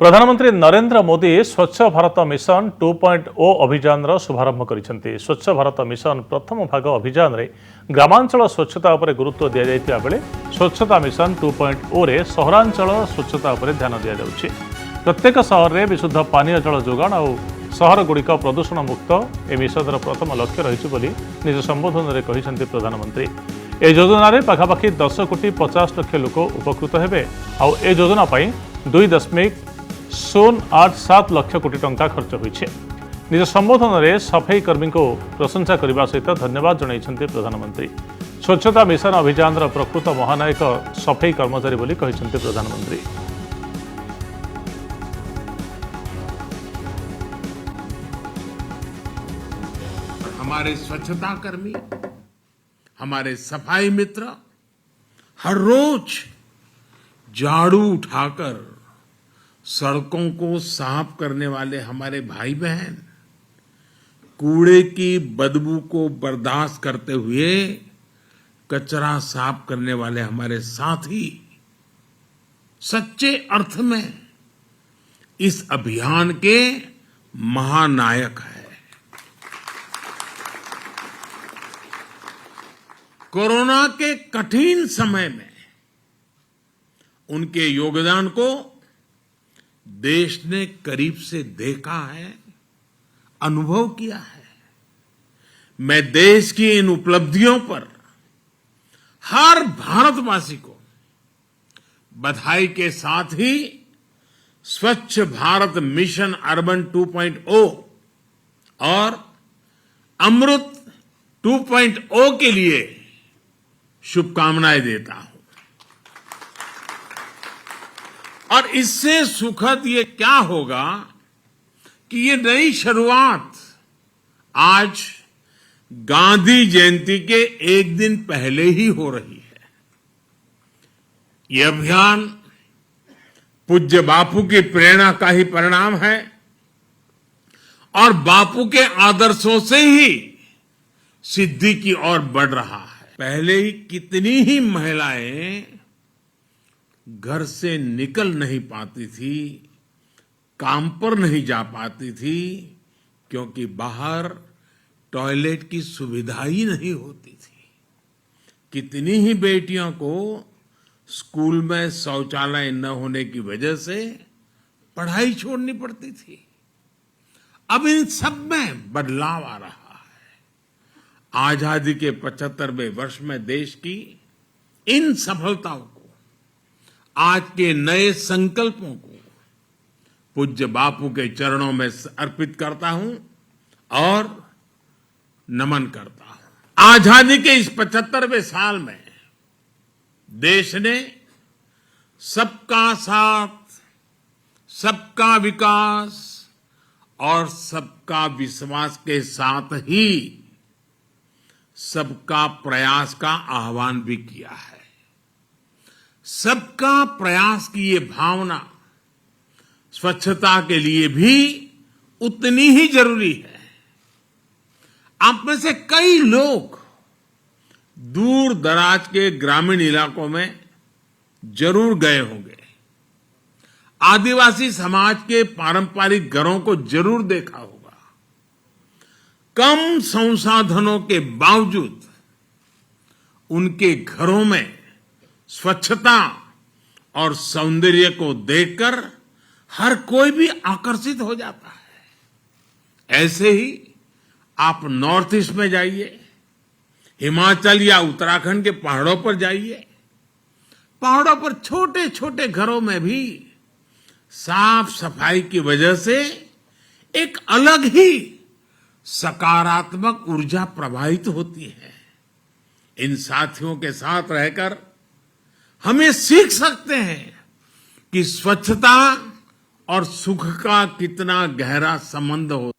प्रधानमंत्री नरेंद्र मोदी स्वच्छ भारत मिशन 2.0 अभियान शुभारंभ करिसेंति। स्वच्छ भारत मिशन प्रथम भाग अभियान रे ग्रामांचल स्वच्छता उपर गुरुत्व दिया जायतिबा बेले स्वच्छता मिशन 2.0 रे सहरांचल स्वच्छता उपर ध्यान दिया जाउछि। प्रत्येक शहर रे विशुद्ध पानीय जल जोगाण और सहर गुड़िक प्रदूषण मुक्त ए मिशन प्रथम लक्ष्य रही बोली निज संबोधन में कहिसेंति प्रधानमंत्री। ए योजना रे पाखापाखि 10 कोटी 50 लाख लोक उपकृत हेबे और ए योजना पई 2.087 लाख कोटी टंका खर्च होइछे। निज संबोधन में सफाई कर्मी को प्रशंसा करने सहित धन्यवाद जणाइछन्ति प्रधानमंत्री। स्वच्छता मिशन अभियान प्रकृत महानायक सफाई कर्मचारी बोली कहिसेंति प्रधानमंत्री। हमारे स्वच्छता कर्मी, हमारे सफाई मित्र हर रोज झाड़ू उठाकर सड़कों को साफ करने वाले हमारे भाई बहन, कूड़े की बदबू को बर्दाश्त करते हुए कचरा साफ करने वाले हमारे साथी सच्चे अर्थ में इस अभियान के महानायक हैं। कोरोना के कठिन समय में उनके योगदान को देश ने करीब से देखा है, अनुभव किया है। मैं देश की इन उपलब्धियों पर हर भारतवासी को बधाई के साथ ही स्वच्छ भारत मिशन अर्बन 2.0 और अमृत 2.0 के लिए शुभकामनाएं देता हूं। और इससे सुखद ये क्या होगा कि ये नई शुरुआत आज गांधी जयंती के एक दिन पहले ही हो रही है। ये अभियान पूज्य बापू की प्रेरणा का ही परिणाम है और बापू के आदर्शों से ही सिद्धि की ओर बढ़ रहा है। पहले ही कितनी ही महिलाएं घर से निकल नहीं पाती थी, काम पर नहीं जा पाती थी, क्योंकि बाहर टॉयलेट की सुविधा ही नहीं होती थी। कितनी ही बेटियों को स्कूल में शौचालय न होने की वजह से पढ़ाई छोड़नी पड़ती थी। अब इन सब में बदलाव आ रहा है। आजादी के 75वें वर्ष में देश की इन सफलताओं को, आज के नए संकल्पों को पूज्य बापू के चरणों में अर्पित करता हूं और नमन करता हूं। आजादी के इस 75वें साल में देश ने सबका साथ, सबका विकास और सबका विश्वास के साथ ही सबका प्रयास का आह्वान भी किया है। सबका प्रयास की ये भावना स्वच्छता के लिए भी उतनी ही जरूरी है। आप में से कई लोग दूर दराज के ग्रामीण इलाकों में जरूर गए होंगे। आदिवासी समाज के पारंपरिक घरों को जरूर देखा होगा। कम संसाधनों के बावजूद उनके घरों में स्वच्छता और सौंदर्य को देखकर हर कोई भी आकर्षित हो जाता है। ऐसे ही आप नॉर्थ ईस्ट में जाइए, हिमाचल या उत्तराखंड के पहाड़ों पर जाइए। पहाड़ों पर छोटे छोटे घरों में भी साफ सफाई की वजह से एक अलग ही सकारात्मक ऊर्जा प्रवाहित होती है। इन साथियों के साथ रहकर हम ये सीख सकते हैं कि स्वच्छता और सुख का कितना गहरा संबंध होता है।